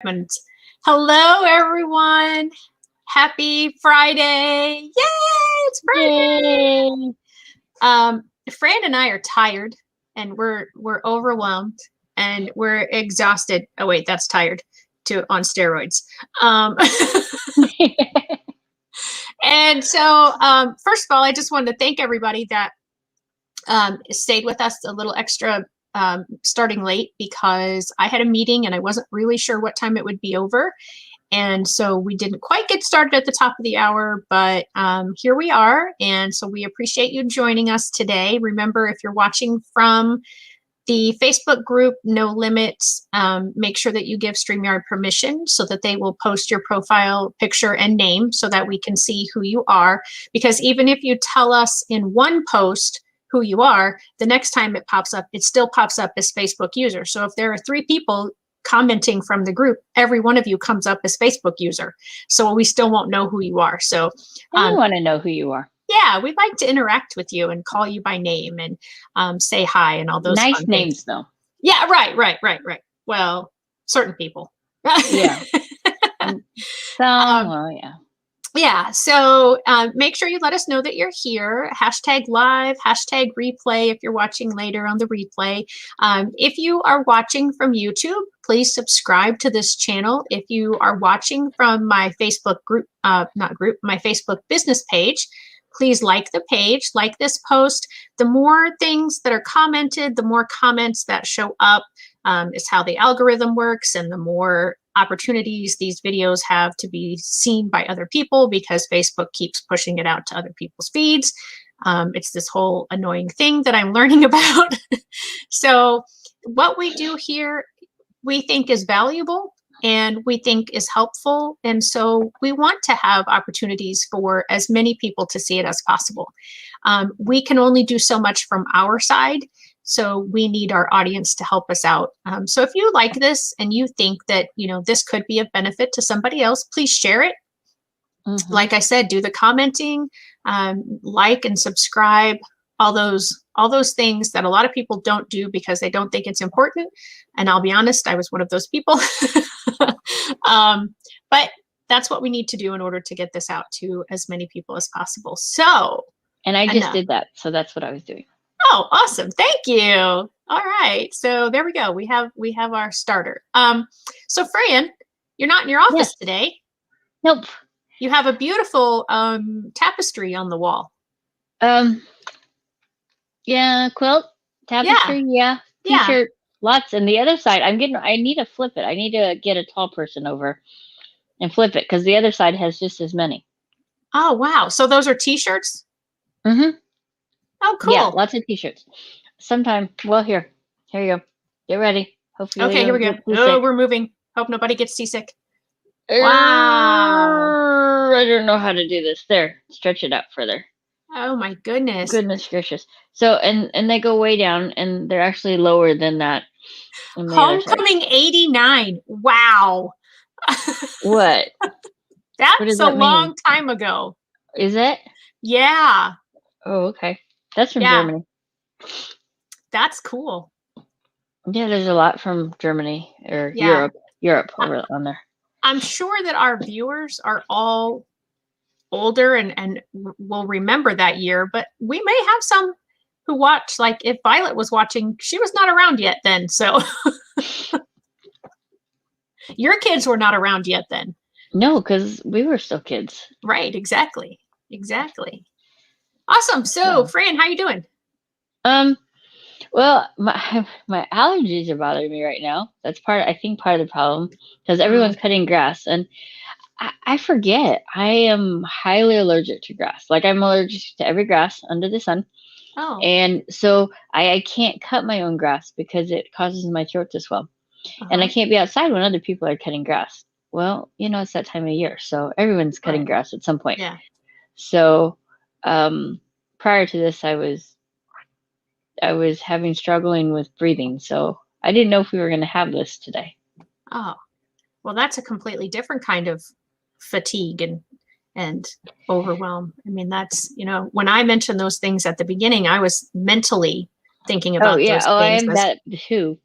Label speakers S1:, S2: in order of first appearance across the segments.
S1: And hello, everyone. Happy Friday. Yay, it's Friday.
S2: Yay!
S1: Fran and I are tired and we're overwhelmed and we're exhausted. Oh, wait, that's tired too on steroids. And so, first of all, I just wanted to thank everybody that stayed with us a little extra starting late because I had a meeting and I wasn't really sure what time it would be over. And so we didn't quite get started at the top of the hour, but here we are. And so we appreciate you joining us today. Remember, if you're watching from the Facebook group, No Limits, make sure that you give StreamYard permission so that they will post your profile picture and name so that we can see who you are. Because even if you tell us in one post who you are, the next time it pops up, it still pops up as Facebook user. So if there are 3 people commenting from the group, every one of you comes up as Facebook user. So we still won't know who you are. So
S2: I want to know who you are.
S1: Yeah, we'd like to interact with you and call you by name and say hi and all those
S2: nice
S1: fun
S2: names,
S1: things.
S2: though.
S1: Yeah, right. Well, certain people.
S2: Yeah. Well, yeah.
S1: Yeah, so make sure you let us know that you're here. Hashtag live, hashtag replay if you're watching later on the replay. If you are watching from YouTube, please subscribe to this channel. If you are watching from my Facebook group, my Facebook business page, please like the page, like this post. The more things that are commented, the more comments that show up is how the algorithm works, and the more opportunities these videos have to be seen by other people because Facebook keeps pushing it out to other people's feeds. It's this whole annoying thing that I'm learning about. So what we do here, we think is valuable and we think is helpful. And so we want to have opportunities for as many people to see it as possible. We can only do so much from our side. So we need our audience to help us out. So if you like this and you think that, this could be of benefit to somebody else, please share it. Mm-hmm. Like I said, do the commenting, like and subscribe, all those things that a lot of people don't do because they don't think it's important. And I'll be honest, I was one of those people. But that's what we need to do in order to get this out to as many people as possible. So,
S2: and I just did that. So that's what I was doing.
S1: Oh, awesome. Thank you. All right. So there we go. We have our starter. So Fran, you're not in your office today.
S2: Nope.
S1: You have a beautiful tapestry on the wall.
S2: Yeah, quilt, tapestry, yeah. T-shirt, lots. And the other side, I need to flip it. I need to get a tall person over and flip it because the other side has just as many.
S1: Oh, wow. So those are T-shirts?
S2: Mm-hmm.
S1: Oh, cool.
S2: Yeah, lots of T-shirts. Sometime. Well, here you go. Get ready. Hopefully.
S1: Okay, here we go. Oh, we're moving. Hope nobody gets seasick. Wow.
S2: I don't know how to do this. There, stretch it out further.
S1: Oh my goodness.
S2: Goodness gracious. So, and they go way down, and they're actually lower than that.
S1: Homecoming 89. Wow.
S2: What?
S1: That's a long time ago.
S2: Is it?
S1: Yeah.
S2: Oh, okay. That's from Germany.
S1: That's cool.
S2: Yeah, there's a lot from Germany or Europe over on there.
S1: I'm sure that our viewers are all older and will remember that year, but we may have some who watch, like if Violet was watching, she was not around yet then. So your kids were not around yet then.
S2: No, because we were still kids.
S1: Right, exactly. Awesome. So Fran, how you doing?
S2: Well, my allergies are bothering me right now. That's I think part of the problem because everyone's cutting grass, and I forget I am highly allergic to grass. Like I'm allergic to every grass under the sun.
S1: Oh.
S2: And so I can't cut my own grass because it causes my throat to swell. And I can't be outside when other people are cutting grass. Well, it's that time of year, so everyone's cutting grass at some point.
S1: Yeah.
S2: So prior to this, I was struggling with breathing, so I didn't know if we were going to have this today.
S1: Oh, well, that's a completely different kind of fatigue and overwhelm. I mean, that's, when I mentioned those things at the beginning, I was mentally thinking about those things.
S2: I am that too.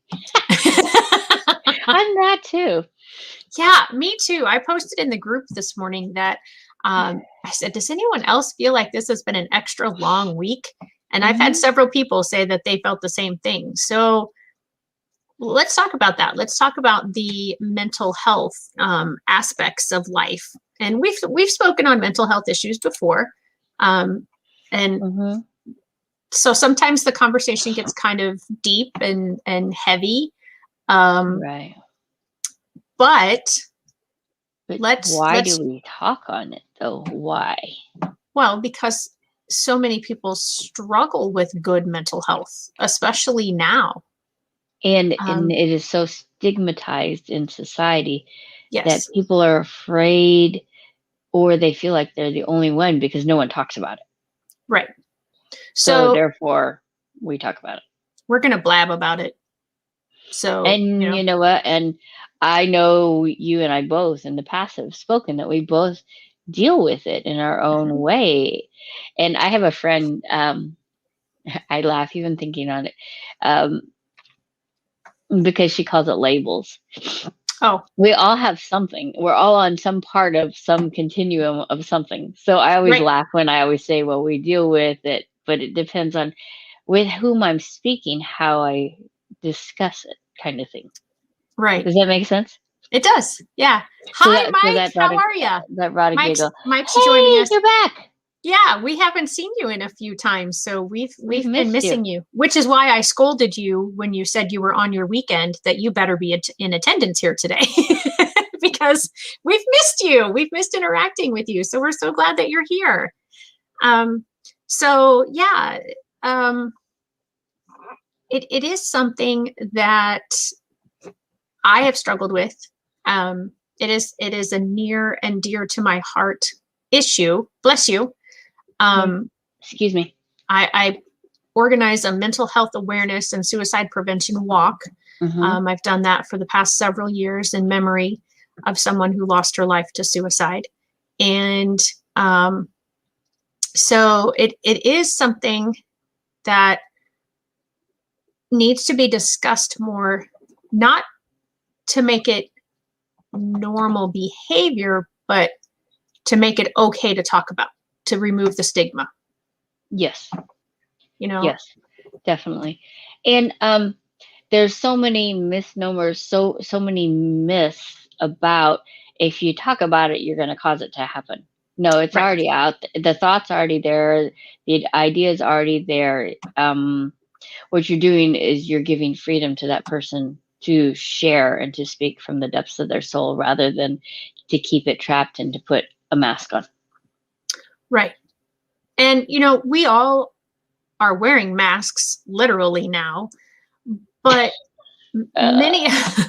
S2: I'm that too.
S1: Yeah, me too. I posted in the group this morning that I said, does anyone else feel like this has been an extra long week? And I've had
S2: Hmm.
S1: several people say that they felt the same thing. So let's talk about that. Let's talk about the mental health aspects of life. And we've spoken on mental health issues before, and
S2: Hmm.
S1: so sometimes the conversation gets kind of deep and heavy. Um,
S2: Right.
S1: but
S2: But why do
S1: let's
S2: we talk on it though? Why?
S1: well, because so many people struggle with good mental health, especially now.
S2: And it is so stigmatized in society that
S1: Yes,
S2: people are afraid or they feel like they're the only one because no one talks about it.
S1: right.
S2: So
S1: So
S2: therefore we talk about it.
S1: we're going to blab about it. So,
S2: And you know what? And I know you and I both in the past have spoken that we both deal with it in our own
S1: mhm.
S2: way. And I have a friend, I laugh even thinking on it, um, because she calls it labels.
S1: Oh,
S2: We all have something. We're all on some part of some continuum of something. So I always
S1: right,
S2: laugh when I always say, well, we deal with it, but it depends on with whom I'm speaking, how I discuss it, kind of thing.
S1: right.
S2: Does that make sense?
S1: It does. Yeah.
S2: So
S1: Hi, Mike.
S2: that brought
S1: How are you?
S2: that brought a
S1: Mike's
S2: giggle.
S1: Mike's joining
S2: Hey,
S1: us.
S2: you're back.
S1: Yeah, we haven't seen you in a few times, so
S2: We've
S1: we've been
S2: missed you.
S1: missing you, which is why I scolded you when you said you were on your weekend that you better be in attendance here today because we've missed you. We've missed interacting with you, so we're so glad that you're here. Um, so yeah, um, it is something that I have struggled with. It is a near and dear to my heart issue. Bless you.
S2: Yeah.
S1: Um,
S2: Excuse me.
S1: I organize a mental health awareness and suicide prevention walk.
S2: Mm-hmm.
S1: I've done that for the past several years in memory of someone who lost her life to suicide. And um, so it is something that needs to be discussed more, not to make it normal behavior, but to make it okay to talk about, to remove the stigma,
S2: Yes.
S1: you know?
S2: Yes. Definitely. And there's so many misnomers, so many myths about if you talk about it, you're going to cause it to happen. No, it's
S1: Right,
S2: already out. The thought's already there. The idea's already there. What you're doing is you're giving freedom to that person to share and to speak from the depths of their soul rather than to keep it trapped and to put a mask on.
S1: right. And, we all are wearing masks literally now, but many,
S2: Uh,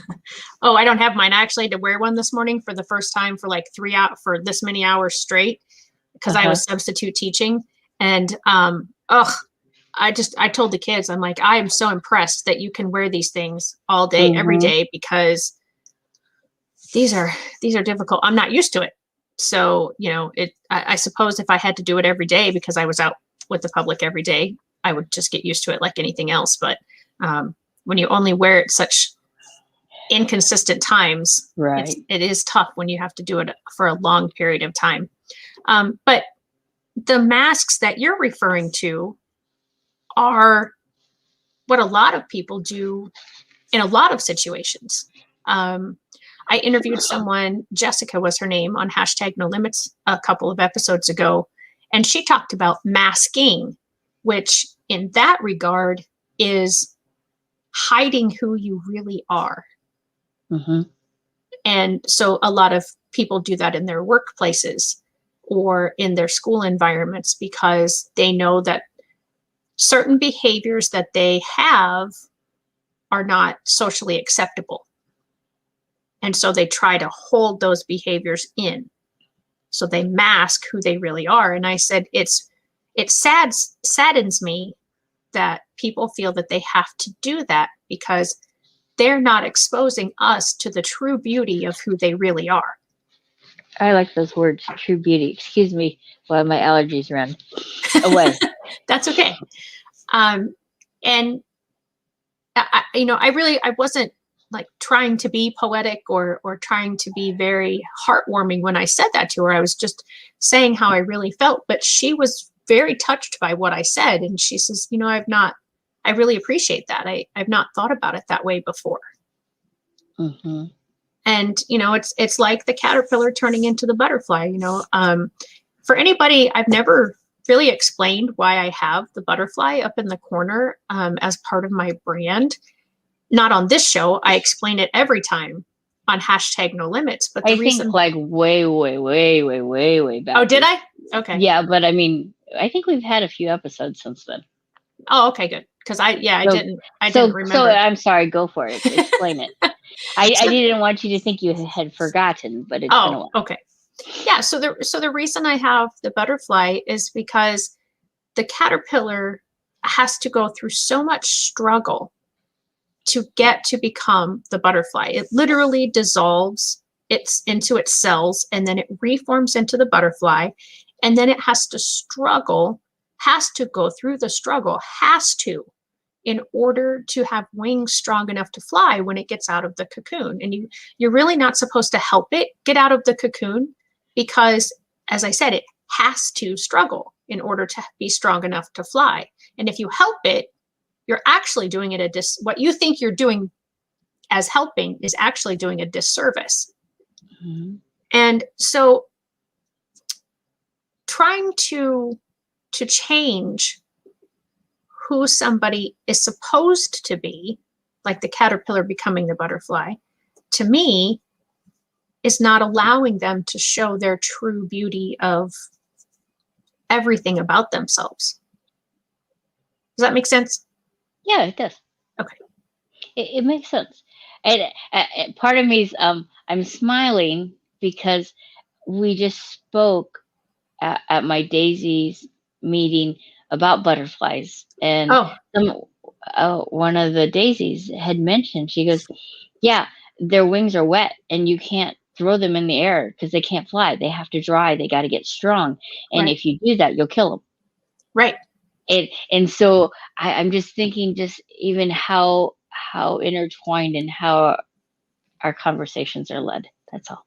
S1: oh, I don't have mine. I actually had to wear one this morning for the first time for like 3 hours, for this many hours straight, because I
S2: uh-huh.
S1: was substitute teaching. And, I told the kids, I'm like, I am so impressed that you can wear these things all day, every
S2: Mm-hmm.
S1: day, because these are difficult. I'm not used to it. So, I suppose if I had to do it every day because I was out with the public every day, I would just get used to it like anything else. But when you only wear it such inconsistent times,
S2: Right.
S1: it is tough when you have to do it for a long period of time. But the masks that you're referring to are what a lot of people do in a lot of situations. Um, I interviewed someone, Jessica was her name, on hashtag No Limits a couple of episodes ago, and she talked about masking, which in that regard is hiding who you really are.
S2: Mm-hmm.
S1: And so a lot of people do that in their workplaces or in their school environments because they know that certain behaviors that they have are not socially acceptable. And so they try to hold those behaviors in. So they mask who they really are. And I said, it saddens me that people feel that they have to do that because they're not exposing us to the true beauty of who they really are.
S2: I like those words, true beauty. Excuse me while my allergies run away.
S1: That's okay. And I wasn't like trying to be poetic or trying to be very heartwarming when I said that to her. I was just saying how I really felt, but she was very touched by what I said. And she says, I really appreciate that. I've not thought about it that way before.
S2: Mm-hmm.
S1: And, it's like the caterpillar turning into the butterfly, for anybody, I've never really explained why I have the butterfly up in the corner as part of my brand. Not on this show. I explain it every time on #NoLimits. But the reason,
S2: think like way back.
S1: Oh, did I? Okay.
S2: Yeah, but I mean, I think we've had a few episodes since then.
S1: Oh, okay, good. Because I didn't remember.
S2: So I'm sorry. Go for it. Explain it. I didn't want you to think you had forgotten, but it's been a while.
S1: Okay. Yeah. So the reason I have the butterfly is because the caterpillar has to go through so much struggle to get to become the butterfly. It literally dissolves into its cells, and then it reforms into the butterfly, and then it has to go through the struggle, in order to have wings strong enough to fly when it gets out of the cocoon. And you're really not supposed to help it get out of the cocoon because, as I said, it has to struggle in order to be strong enough to fly. And if you help it, you're actually doing it what you think you're doing as helping is actually doing a disservice. Mm-hmm. And so trying to change who somebody is supposed to be, like the caterpillar becoming the butterfly, to me, is not allowing them to show their true beauty of everything about themselves. Does that make sense?
S2: Yeah, it does.
S1: Okay.
S2: It makes sense. And part of me is I'm smiling because we just spoke at my Daisy's meeting about butterflies, and one of the Daisies had mentioned, she goes, yeah, their wings are wet and you can't throw them in the air because they can't fly. They have to dry. They got to get strong. And if you do that, you'll kill them.
S1: Right.
S2: And so I'm just thinking just even how intertwined and how our conversations are led. That's all.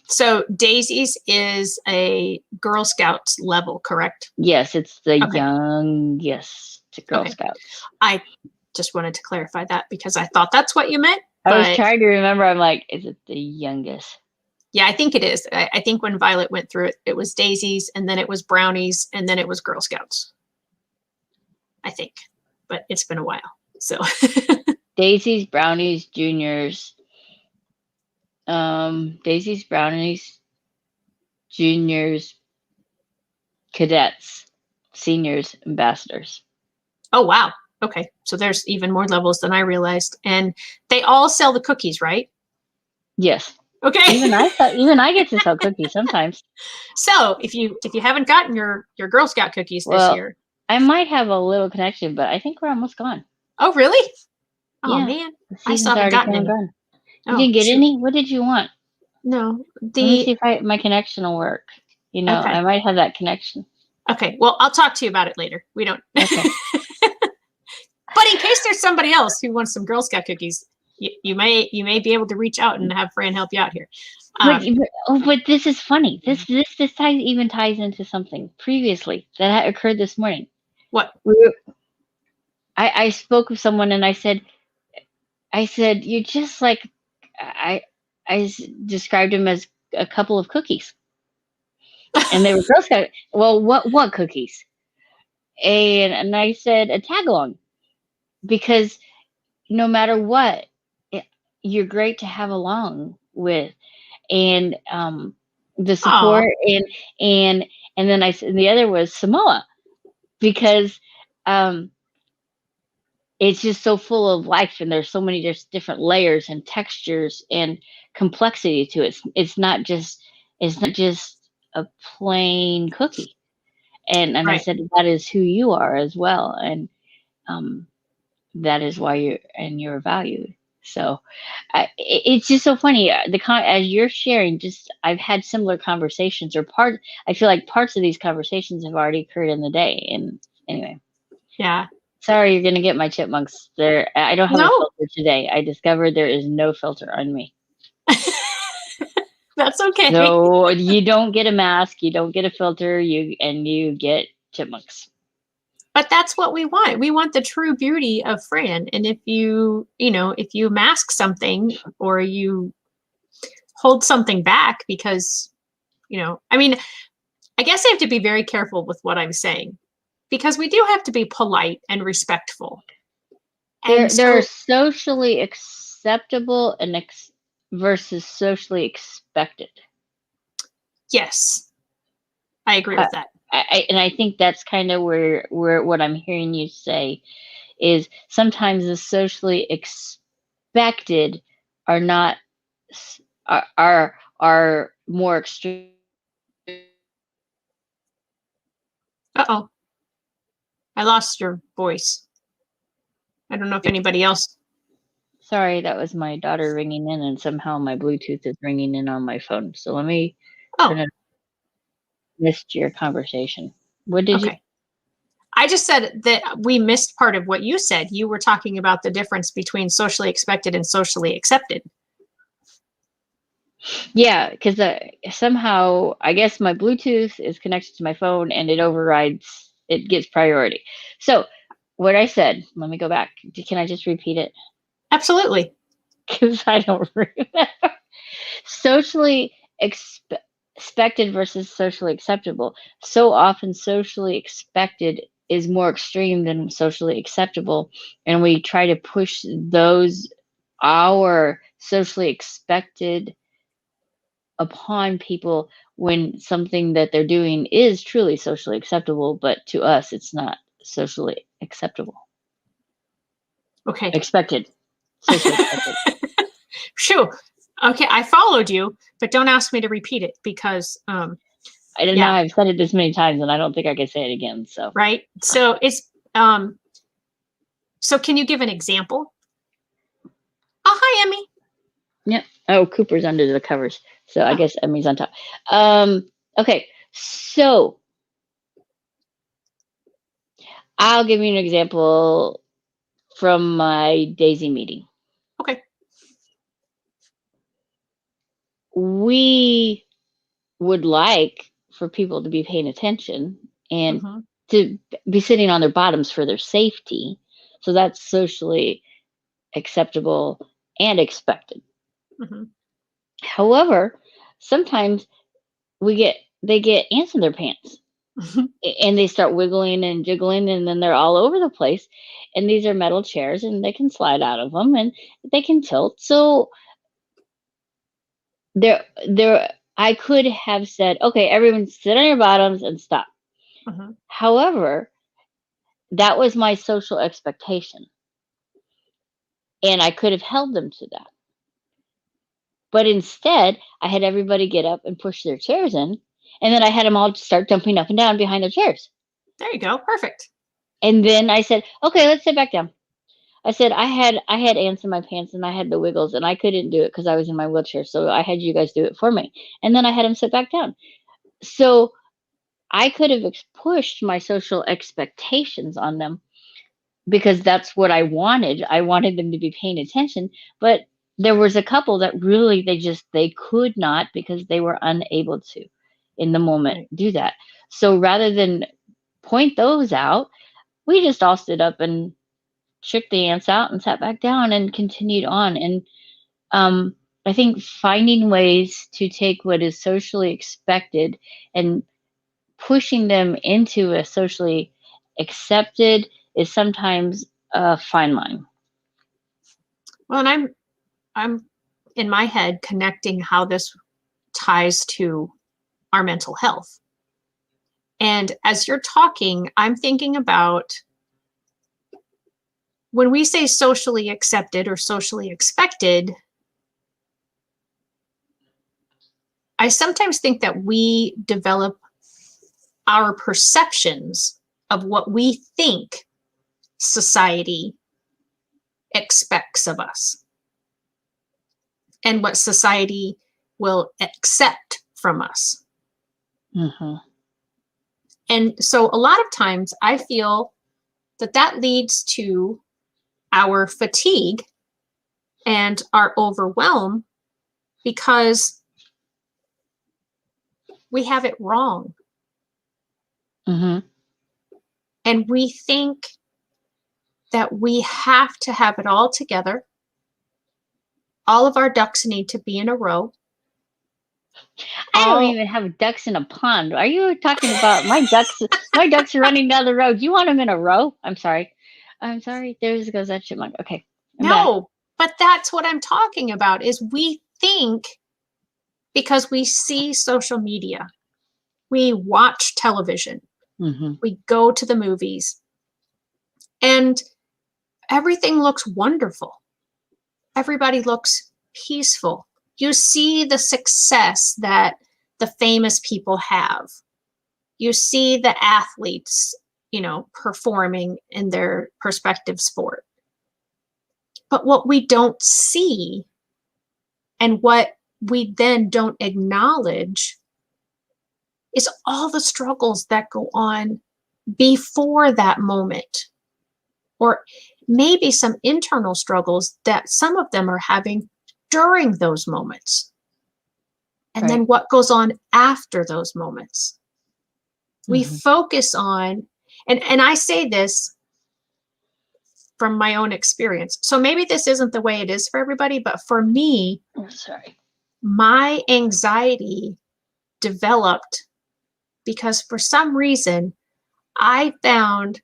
S1: So Daisy's is a Girl Scouts level, correct?
S2: Yes, it's the youngest Girl Scouts.
S1: I just wanted to clarify that because I thought that's what you meant.
S2: I was trying to remember. I'm like, is it the youngest?
S1: Yeah, I think it is. I think when Violet went through it, it was Daisy's, and then it was Brownies, and then it was Girl Scouts. I think, but it's been a while. So
S2: Daisy's, Brownies, Juniors. Daisy's, Brownies, Juniors, Cadets, Seniors, Ambassadors.
S1: Oh, wow. Okay. So there's even more levels than I realized. And they all sell the cookies, right?
S2: Yes.
S1: Okay.
S2: Even I get to sell cookies sometimes.
S1: So if you haven't gotten your Girl Scout cookies this year.
S2: I might have a little connection, but I think we're almost gone.
S1: Oh, really? Oh,
S2: yeah.
S1: Man. I still haven't gotten any.
S2: Gone. You didn't get any? What did you want?
S1: No.
S2: Let me see if my connection will work. Okay. I might have that connection.
S1: Okay. Well, I'll talk to you about it later. We don't. Okay. But in case there's somebody else who wants some Girl Scout cookies, you may be able to reach out and have Fran help you out here.
S2: But this is funny. This even ties into something previously that occurred this morning.
S1: What?
S2: I spoke with someone and I said, you're just like, I described him as a couple of cookies. And they were Girl Scout. Well, what cookies? And I said a tag along, because no matter what, you're great to have along with, and the support. Aww. and then the other was Samoa, because it's just so full of life, and there's so many just different layers and textures and complexity to it. It's not just a plain cookie. And right. I said, that is who you are as well, and that is why you're valued. So it's just so funny. As you're sharing, I've had similar conversations, I feel like parts of these conversations have already occurred in the day. And anyway.
S1: Yeah.
S2: Sorry, you're gonna get my chipmunks. There, I don't have a
S1: No,
S2: filter today. I discovered there is no filter on me.
S1: that's okay.
S2: So you don't get a mask, you don't get a filter, you get chipmunks.
S1: But that's what we want. We want the true beauty of Fran. And if if you mask something or you hold something back because, I mean, I guess I have to be very careful with what I'm saying because we do have to be polite and respectful. And
S2: There are
S1: so,
S2: socially acceptable and versus socially expected.
S1: yes, I agree
S2: Uh,
S1: with that.
S2: and I think that's kind of where what I'm hearing you say is sometimes the socially expected are not are more extreme.
S1: Uh-oh, I lost your voice. I don't know if anybody else.
S2: Sorry, that was my daughter ringing in, and somehow my Bluetooth is ringing in on my phone. So let me turn
S1: Oh,
S2: it. Missed your conversation. What did you?
S1: okay. I just said that we missed part of what you said. You were talking about the difference between socially expected and socially accepted.
S2: Yeah, because somehow I guess my Bluetooth is connected to my phone and it overrides. It gets priority. So what I said. Let me go back. Can I just repeat it?
S1: Absolutely.
S2: Because I don't remember. Socially expected versus socially acceptable. So often, socially expected is more extreme than socially acceptable, and we try to push those our socially expected upon people when something that they're doing is truly socially acceptable, but to us, it's not socially acceptable.
S1: Okay.
S2: Expected, socially expected.
S1: Phew. Okay, I followed you, but don't ask me to repeat it because,
S2: I don't know.
S1: yeah,
S2: I've said it this many times, and I don't think I can say it again. So.
S1: right. So can you give an example? Oh, hi, Emmy.
S2: Yep. Oh, Cooper's under the covers. So I
S1: Oh,
S2: guess Emmy's on top. Okay. So I'll give you an example from my Daisy meeting.
S1: okay.
S2: We would like for people to be paying attention and
S1: Mm-hmm,
S2: to be sitting on their bottoms for their safety. So that's socially acceptable and expected.
S1: mm-hmm.
S2: However, sometimes they get ants in their pants and they start wiggling and jiggling and then they're all over the place, and these are metal chairs and they can slide out of them and they can tilt. So there I could have said, okay, everyone sit on your bottoms and stop.
S1: Mm-hmm.
S2: However, that was my social expectation, and I could have held them to that. But instead I had everybody get up and push their chairs in, and then I had them all start jumping up and down behind their chairs.
S1: There you go. Perfect.
S2: And then I said, okay, let's sit back down. I said I had ants in my pants and I had the wiggles and I couldn't do it because I was in my wheelchair. So I had you guys do it for me. And then I had him sit back down. So I could have pushed my social expectations on them because that's what I wanted. I wanted them to be paying attention, but there was a couple that really they could not because they were unable to in the moment
S1: Right.
S2: do that. So rather than point those out, we just all stood up and shook the ants out and sat back down and continued on. And I think finding ways to take what is socially expected and pushing them into a socially accepted is sometimes a fine line.
S1: Well, and I'm in my head connecting how this ties to our mental health. And as you're talking, I'm thinking about when we say socially accepted or socially expected, I sometimes think that we develop our perceptions of what we think society expects of us and what society will accept from us.
S2: Mm-hmm.
S1: And so a lot of times I feel that leads to our fatigue and our overwhelm because we have it wrong.
S2: Mm-hmm.
S1: And we think that we have to have it all together. All of our ducks need to be in a row.
S2: I don't even have ducks in a pond. Are you talking about my ducks? My ducks are running down the road. You want them in a row? I'm sorry. I'm sorry. There goes that chipmunk. Okay, I'm back.
S1: No, but that's what I'm talking about is we think because we see social media, we watch television,
S2: Mm-hmm.
S1: we go to the movies, and everything looks wonderful. Everybody looks peaceful. You see the success that the famous people have. You see the athletes, performing in their respective sport. But what we don't see and what we then don't acknowledge is all the struggles that go on before that moment, or maybe some internal struggles that some of them are having during those moments. And
S2: Right.
S1: then what goes on after those moments. We
S2: Mm-hmm.
S1: focus on, and I say this from my own experience. So maybe this isn't the way it is for everybody, but for me,
S2: Sorry.
S1: my anxiety developed because for some reason I found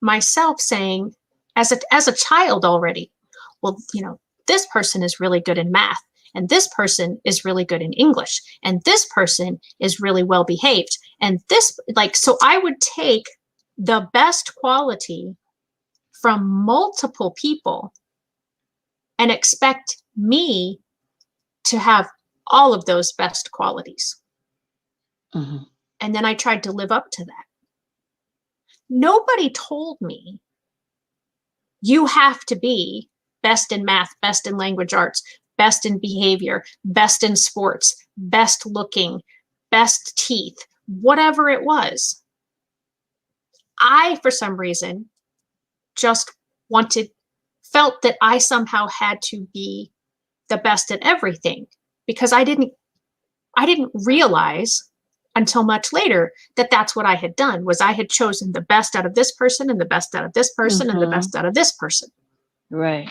S1: myself saying as a child already, well, this person is really good in math, and this person is really good in English, and this person is really well behaved, and this, so I would take the best quality from multiple people and expect me to have all of those best qualities.
S2: Mm-hmm.
S1: And then I tried to live up to that. Nobody told me you have to be best in math, best in language arts, best in behavior, best in sports, best looking, best teeth, whatever it was. I, for some reason, just felt that I somehow had to be the best at everything because I didn't realize until much later that that's what I had done was I had chosen the best out of this person and the best out of this person and the best out of this person.
S2: Right.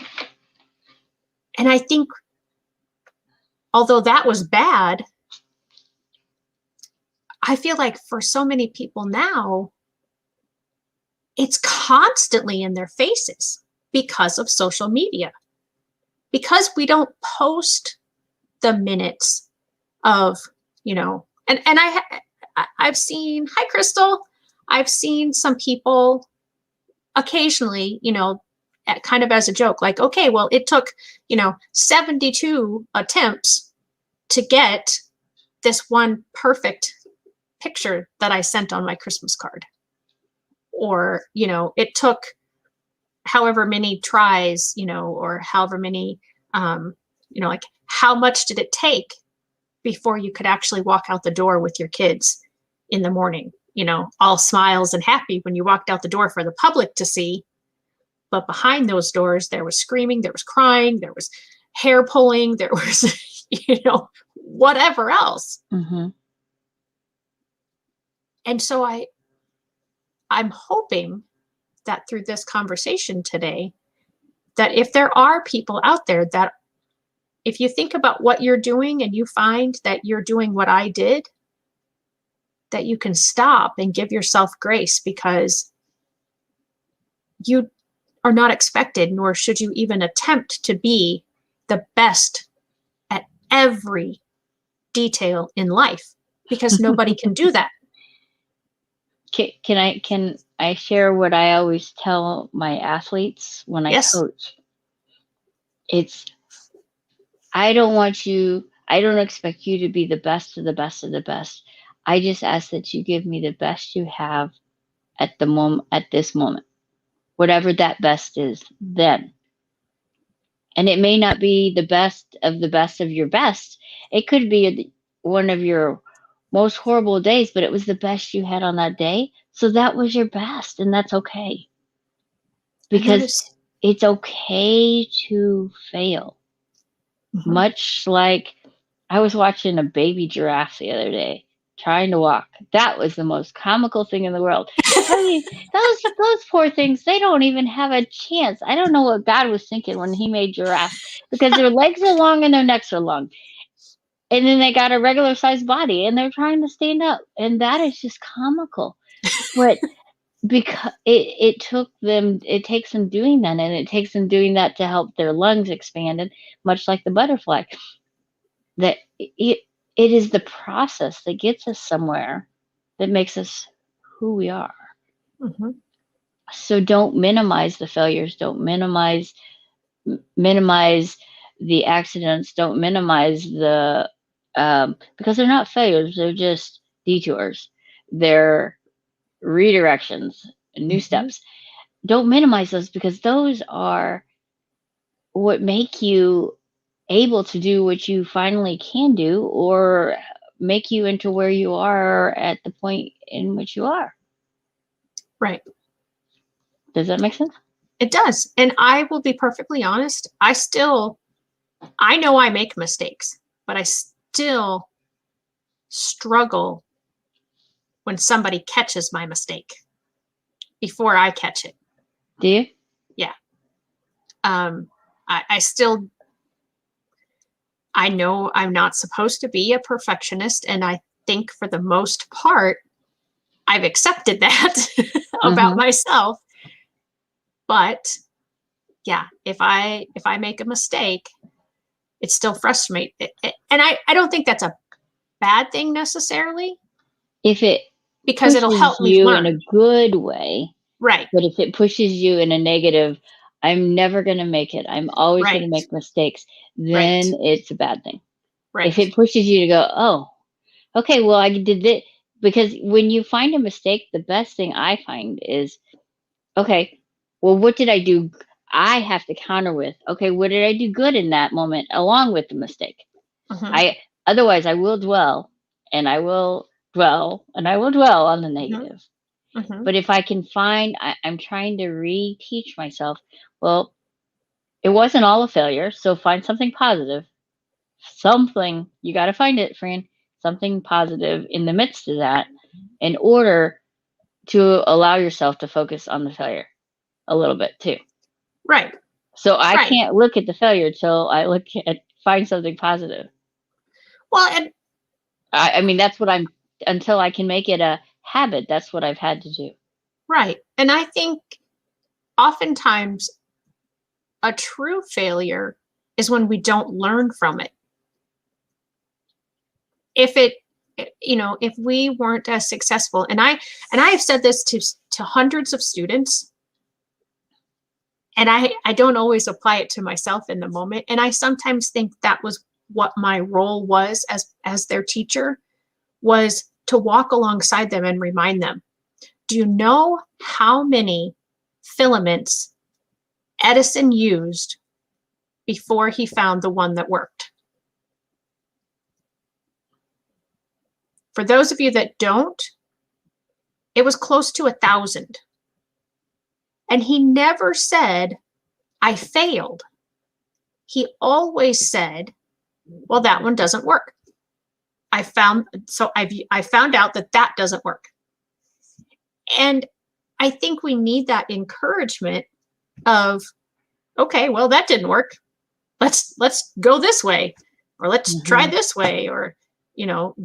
S1: And I think although that was bad, I feel like for so many people now, it's constantly in their faces because of social media. Because we don't post the minutes of, and I've seen, hi Crystal, I've seen some people occasionally, kind of as a joke, like, okay, well, it took, 72 attempts to get this one perfect picture that I sent on my Christmas card. Or, it took however many tries, or however many, like how much did it take before you could actually walk out the door with your kids in the morning, all smiles and happy when you walked out the door for the public to see. But behind those doors, there was screaming, there was crying, there was hair pulling, there was, whatever else.
S2: Mm-hmm.
S1: And so I'm hoping that through this conversation today, that if there are people out there that if you think about what you're doing and you find that you're doing what I did, that you can stop and give yourself grace because you are not expected, nor should you even attempt to be the best at every detail in life because nobody can do that.
S2: Can I share what I always tell my athletes when I coach? It's I don't expect you to be the best of the best of the best. I just ask that you give me the best you have at this moment, whatever that best is then. And it may not be the best of your best. It could be one of your most horrible days, but it was the best you had on that day. So that was your best, and that's okay.
S1: I
S2: Because
S1: notice.
S2: it's okay to fail.
S1: Mhm.
S2: Much like I was watching a baby giraffe the other day trying to walk. That was the most comical thing in the world. I mean, those poor things, they don't even have a chance. I don't know what God was thinking when he made giraffes because their legs are long and their necks are long. And then they got a regular sized body and they're trying to stand up. And that is just comical. But because it takes them doing that, and it takes them doing that to help their lungs expand, and much like the butterfly, that it is the process that gets us somewhere, that makes us who we are.
S1: Mhm.
S2: So don't minimize the failures, don't minimize the accidents, don't minimize the because they're not failures, they're just detours, they're redirections, new
S1: Mhm.
S2: steps. Don't minimize those, because those are what make you able to do what you finally can do, or make you into where you are at the point in which you are.
S1: Right.
S2: Does that make sense?
S1: It does. And I will be perfectly honest. I know I make mistakes, but I still struggle when somebody catches my mistake before I catch it.
S2: Do you?
S1: Yeah. I still, I know I'm not supposed to be a perfectionist. And I think for the most part, I've accepted that about
S2: Mm-hmm.
S1: myself. But yeah, if I make a mistake, it still frustrates me. And I don't think that's a bad thing necessarily,
S2: If it
S1: because it'll
S2: pushes
S1: help me
S2: you in
S1: learn.
S2: a good way,
S1: Right.
S2: but if it pushes you in a negative, I'm never going to make it, I'm always going to
S1: Right.
S2: make mistakes,
S1: Right.
S2: then it's a bad thing. If
S1: Right.
S2: it pushes you to go, oh, okay, well, I did it. Because when you find a mistake, the best thing I find is, okay, well, what did I do? I have to counter with, okay, what did I do good in that moment along with the mistake?
S1: Mm-hmm.
S2: I Otherwise I will dwell, and I will dwell, and I will dwell on the
S1: Mm-hmm.
S2: negative.
S1: Mm-hmm.
S2: But if I can find, I'm trying to reteach myself, well, it wasn't all a failure, so find something positive. Something, you got to find it, Fran, something positive in the midst of that, in order to allow yourself to focus on the failure a little bit too.
S1: Right.
S2: So I
S1: Right.
S2: can't look at the failure till I look at find something positive.
S1: Well, and
S2: I mean, that's what I'm, until I can make it a habit, that's what I've had to do.
S1: right. And I think oftentimes a true failure is when we don't learn from it. If it, if we weren't as successful, and I have said this to hundreds of students, and I don't always apply it to myself in the moment. And I sometimes think that was what my role was as their teacher, was to walk alongside them and remind them, do you know how many filaments Edison used before he found the one that worked? For those of you that don't, it was close to 1,000. And he never said, I failed. He always said, well, that one doesn't work. I found out that doesn't work. And I think we need that encouragement of, okay, well, that didn't work. Let's go this way, or let's try
S2: Hmm.
S1: this way, or you know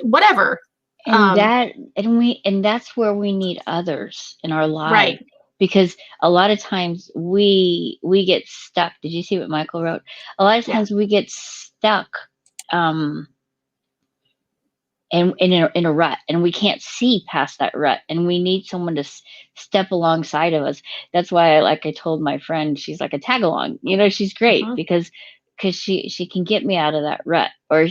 S1: whatever.
S2: And that's where we need others in our lives,
S1: Right.
S2: because a lot of times we get stuck. Did you see what Michael wrote? A lot of
S1: Yeah.
S2: times we get stuck, um and in a rut, and we can't see past that rut, and we need someone to step alongside of us. That's why I told my friend, she's like a tag along, she's great,
S1: Mm-hmm.
S2: because she can get me out of that rut, or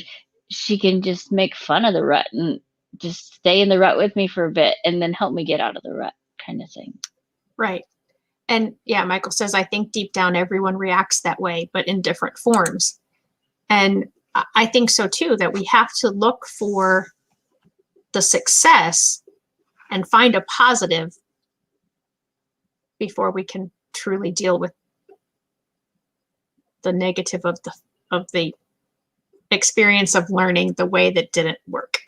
S2: she can just make fun of the rut and just stay in the rut with me for a bit and then help me get out of the rut, kind of thing.
S1: Right. And yeah, Michael says, I think deep down everyone reacts that way, but in different forms. And I think so too, that we have to look for the success and find a positive before we can truly deal with the negative of the experience of learning the way that didn't work.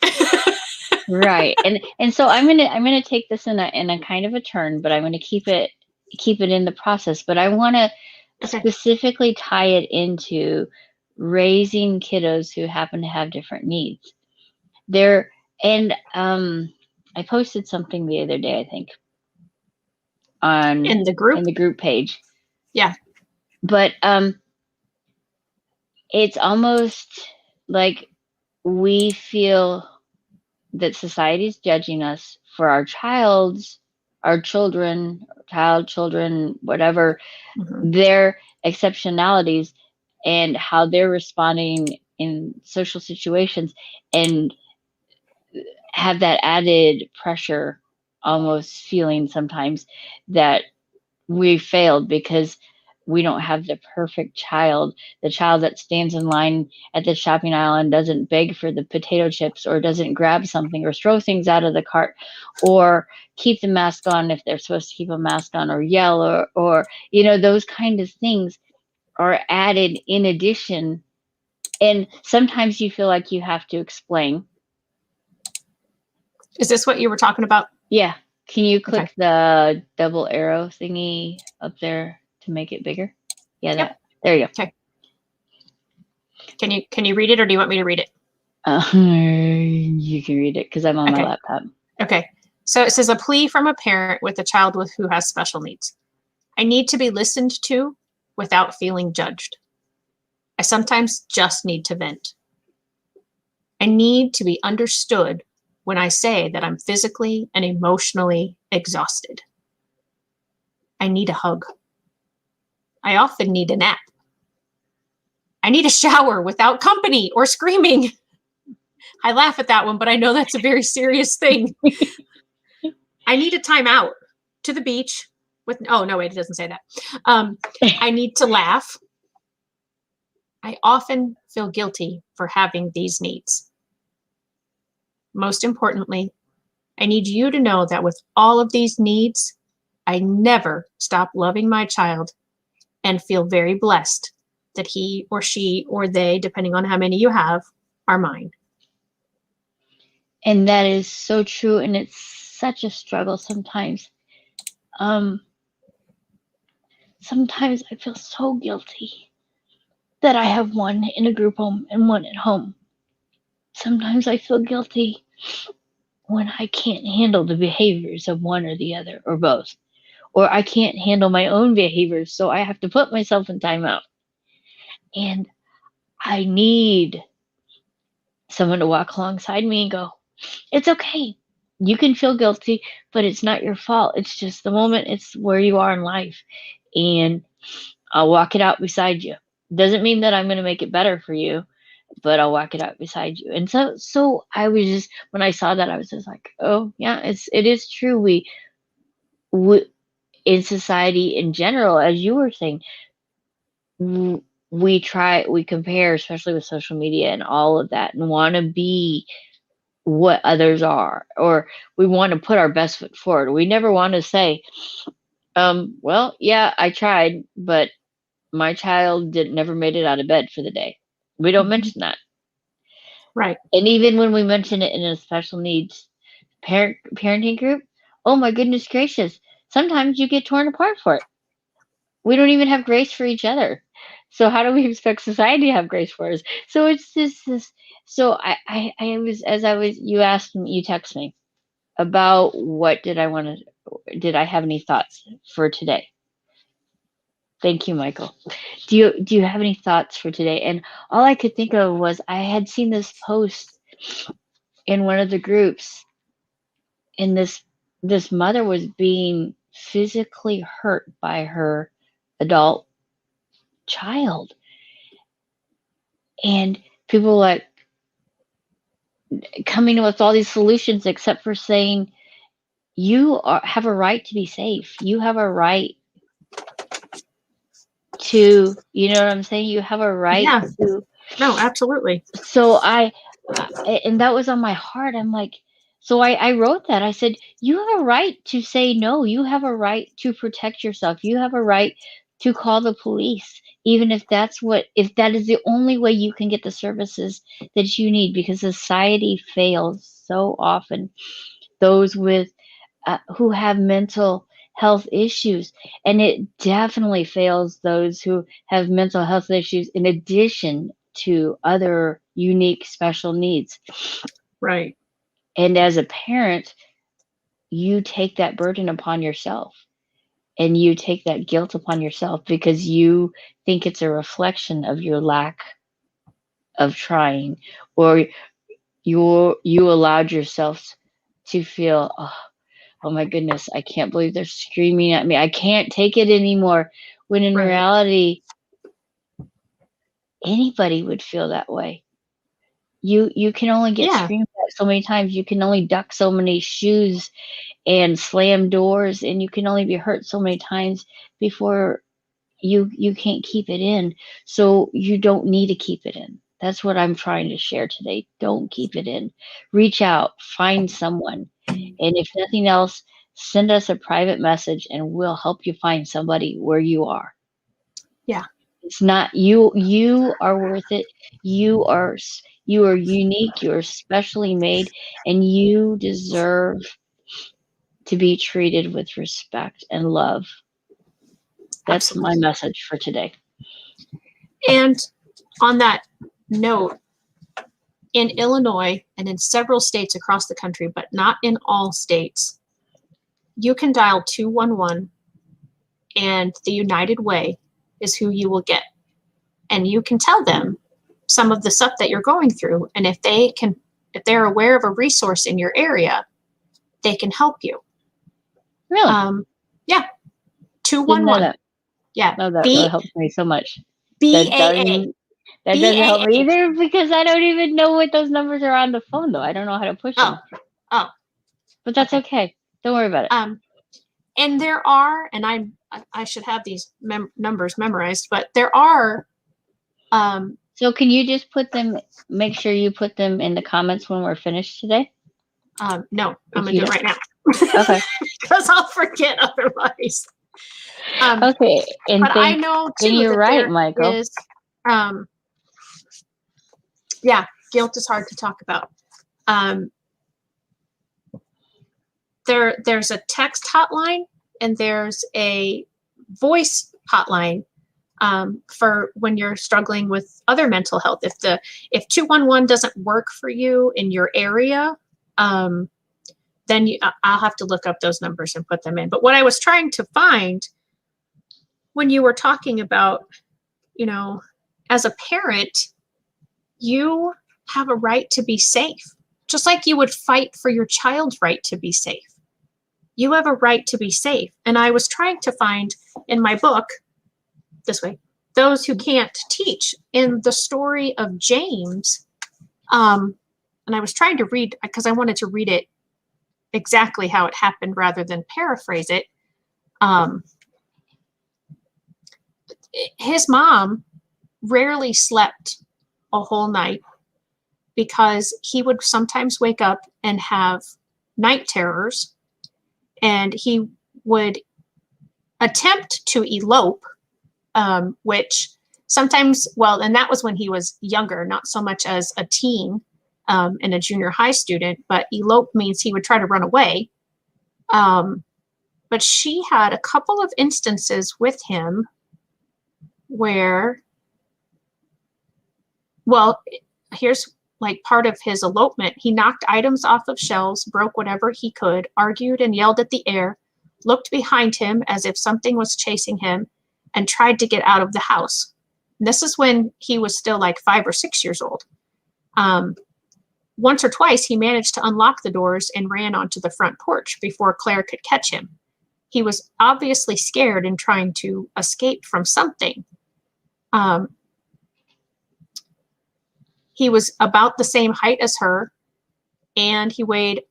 S2: Right. And so I'm gonna take this in a kind of a turn, but I'm gonna keep it in the process. But I want to specifically tie it into raising kiddos who happen to have different needs. And I posted something the other day, I think, on
S1: in the group
S2: page.
S1: Yeah.
S2: But it's almost like we feel that society's judging us for our children, whatever, their exceptionalities and how they're responding in social situations, and have that added pressure, almost feeling sometimes that we failed because we don't have the perfect child, the child that stands in line at the shopping aisle and doesn't beg for the potato chips, or doesn't grab something, or throw things out of the cart, or keep the mask on if they're supposed to keep a mask on, or yell, or those kind of things are added in addition. And sometimes you feel like you have to explain.
S1: Is this what you were talking about?
S2: Yeah. Can you click the double arrow thingy up there to make it bigger? Yeah,
S1: yep.
S2: There you go.
S1: Okay. Can you read it, or do you want me to read it?
S2: You can read it because I'm on my laptop.
S1: Okay. So it says, a plea from a parent with a child who has special needs. I need to be listened to without feeling judged. I sometimes just need to vent. I need to be understood when I say that I'm physically and emotionally exhausted. I need a hug. I often need a nap. I need a shower without company or screaming. I laugh at that one, but I know that's a very serious thing. I need a time out to the beach with, oh, no, wait, it doesn't say that. I need to laugh. I often feel guilty for having these needs. Most importantly, I need you to know that with all of these needs, I never stop loving my child and feel very blessed that he or she or they, depending on how many you have, are mine.
S2: And that is so true. And it's such a struggle sometimes. Sometimes I feel so guilty that I have one in a group home and one at home. Sometimes I feel guilty when I can't handle the behaviors of one or the other, or both. Or I can't handle my own behaviors, so I have to put myself in timeout. And I need someone to walk alongside me and go, it's okay. You can feel guilty, but it's not your fault. It's just the moment. It's where you are in life. And I'll walk it out beside you. Doesn't mean that I'm going to make it better for you, but I'll walk it out beside you. And so I was just, when I saw that, I was just like, oh yeah, it is true. We in society in general, as you were saying, we compare, especially with social media and all of that, and want to be what others are, or we want to put our best foot forward. We never want to say, well, yeah, I tried, but my child never made it out of bed for the day. We don't mention that.
S1: Right.
S2: And even when we mention it in a special needs parenting group, oh my goodness gracious, sometimes you get torn apart for it. We don't even have grace for each other. So how do we expect society to have grace for us? So it's this. So I was, you asked me, you text me about what did I have any thoughts for today? Thank you, Michael. Do you have any thoughts for today? And all I could think of was I had seen this post in one of the groups, and this mother was being physically hurt by her adult child. And people like coming with all these solutions, except for saying, have a right to be safe. You have a right to, you know what I'm saying? You have a right to.
S1: No, absolutely.
S2: So and that was on my heart. I'm like, So I wrote that. I said, you have a right to say no. You have a right to protect yourself. You have a right to call the police, even if if that is the only way you can get the services that you need, because society fails so often. Those who have mental health issues, and it definitely fails those who have mental health issues in addition to other unique special needs.
S1: Right.
S2: And as a parent, you take that burden upon yourself, and you take that guilt upon yourself because you think it's a reflection of your lack of trying, or you allowed yourself to feel, oh my goodness, I can't believe they're screaming at me, I can't take it anymore, when in
S1: Right.
S2: reality anybody would feel that way. You can only get
S1: Yeah.
S2: screamed at so many times, you can only duck so many shoes and slam doors, and you can only be hurt so many times before you can't keep it in. So you don't need to keep it in. That's what I'm trying to share today. Don't keep it in. Reach out, find someone, and if nothing else, send us a private message and we'll help you find somebody where you are.
S1: Yeah.
S2: It's not you are worth it. You are unique, you are specially made, and you deserve to be treated with respect and love. That's my
S1: Absolutely.
S2: message for today.
S1: And on that note, in Illinois and in several states across the country, but not in all states, you can dial 211 and the United Way is who you will get. And you can tell them some of the stuff that you're going through. And if they're aware of a resource in your area, they can help you.
S2: Really?
S1: Yeah.
S2: Didn't know
S1: 211.
S2: that.
S1: Yeah.
S2: No, that really helps me so much. That
S1: BAA.
S2: doesn't that doesn't help me either, because I don't even know what those numbers are on the phone, though. I don't know how to push them.
S1: Oh.
S2: But that's okay. Don't worry about it.
S1: And there are, and I should have these numbers memorized, but there are.
S2: So can you just make sure you put them in the comments when we're finished today?
S1: No, I'm gonna do it right now.
S2: Okay.
S1: Because I'll forget otherwise.
S2: Okay. And
S1: but I know too
S2: you're
S1: that
S2: right,
S1: there
S2: Michael.
S1: is, yeah, guilt is hard to talk about. There's a text hotline and there's a voice hotline for when you're struggling with other mental health. If 211 doesn't work for you in your area, then I'll have to look up those numbers and put them in. But what I was trying to find when you were talking about, as a parent, you have a right to be safe, just like you would fight for your child's right to be safe. You have a right to be safe. And I was trying to find in my book, this way, those who can't teach, in the story of James. And I was trying to read, because I wanted to read it exactly how it happened rather than paraphrase it. His mom rarely slept a whole night because he would sometimes wake up and have night terrors, and he would attempt to elope, which sometimes, and that was when he was younger, not so much as a teen and a junior high student, but elope means he would try to run away. But she had a couple of instances with him where, here's like part of his elopement. He knocked items off of shelves, broke whatever he could, argued and yelled at the air, looked behind him as if something was chasing him, and tried to get out of the house. And this is when he was still like 5 or 6 years old. Once or twice, he managed to unlock the doors and ran onto the front porch before Claire could catch him. He was obviously scared and trying to escape from something. He was about the same height as her, and he weighed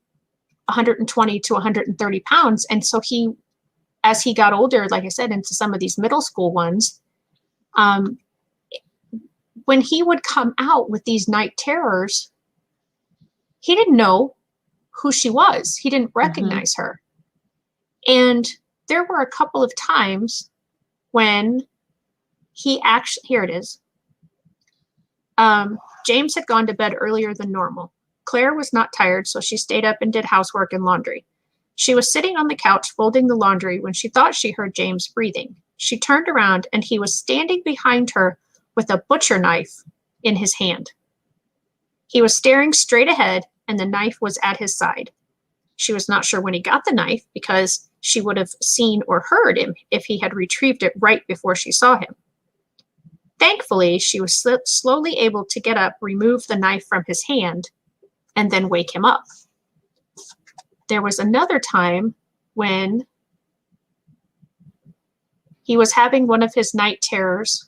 S1: 120 to 130 pounds. And so as he got older, like I said, into some of these middle school ones, when he would come out with these night terrors, he didn't know who she was. He didn't recognize her. And there were a couple of times when he actually, here it is. James had gone to bed earlier than normal. Claire was not tired, so she stayed up and did housework and laundry. She was sitting on the couch folding the laundry when she thought she heard James breathing. She turned around and he was standing behind her with a butcher knife in his hand. He was staring straight ahead and the knife was at his side. She was not sure when he got the knife because she would have seen or heard him if he had retrieved it right before she saw him. Thankfully, she was slowly able to get up, remove the knife from his hand, and then wake him up. There was another time when he was having one of his night terrors.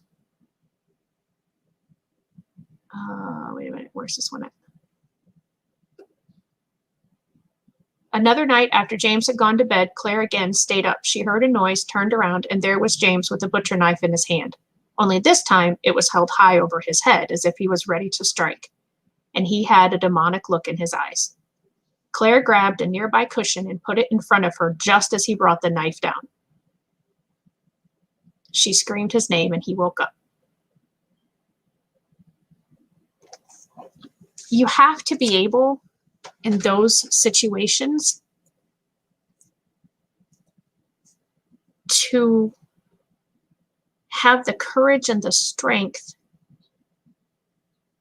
S1: Wait a minute, where's this one at? Another night after James had gone to bed, Claire again stayed up. She heard a noise, turned around, and there was James with a butcher knife in his hand. Only this time, it was held high over his head as if he was ready to strike, and he had a demonic look in his eyes. Claire grabbed a nearby cushion and put it in front of her just as he brought the knife down. She screamed his name and he woke up. You have to be able, in those situations, to have the courage and the strength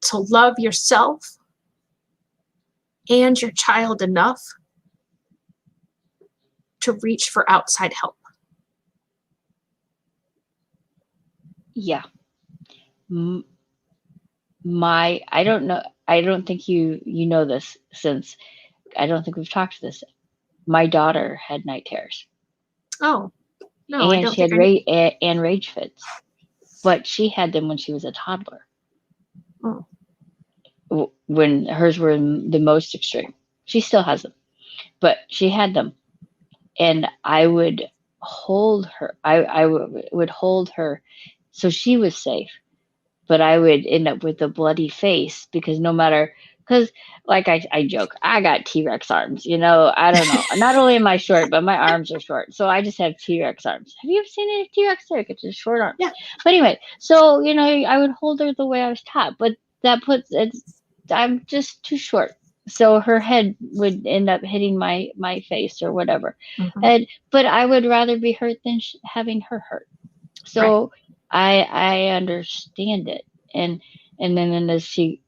S1: to love yourself and your child enough to reach for outside help.
S2: Yeah. I don't know. I don't think you know this, since I don't think we've talked to this. My daughter had night terrors.
S1: Oh, no,
S2: and she had rage fits, but she had them when she was a toddler.
S1: Oh.
S2: When hers were the most extreme. She still has them, but she had them, and I would hold her. I would hold her, so she was safe. But I would end up with a bloody face because like I joke, I got T-Rex arms, I don't know. Not only am I short, but my arms are short. So I just have T-Rex arms. Have you ever seen a T-Rex? It's just short arms.
S1: Yeah.
S2: But anyway, so, I would hold her the way I was taught, but I'm just too short. So her head would end up hitting my face or whatever.
S1: Mm-hmm.
S2: But I would rather be hurt than having her hurt. So I understand it. And then as she,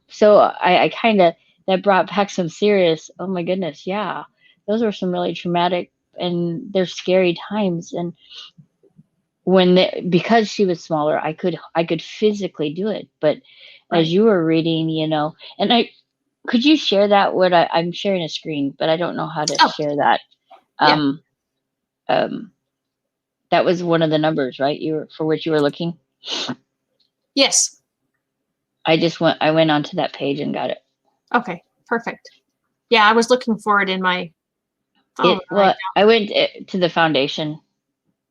S2: so I kind of, that brought back some serious, oh my goodness. Yeah. Those were some really traumatic and they're scary times. And because she was smaller, I could physically do it. But as you were reading, and could you share that? I'm sharing a screen, but I don't know how to share that. That was one of the numbers, right? For which you were looking?
S1: Yes.
S2: I went onto that page and got it.
S1: Okay, perfect. Yeah, I was looking for it in my phone.
S2: I went to the foundation.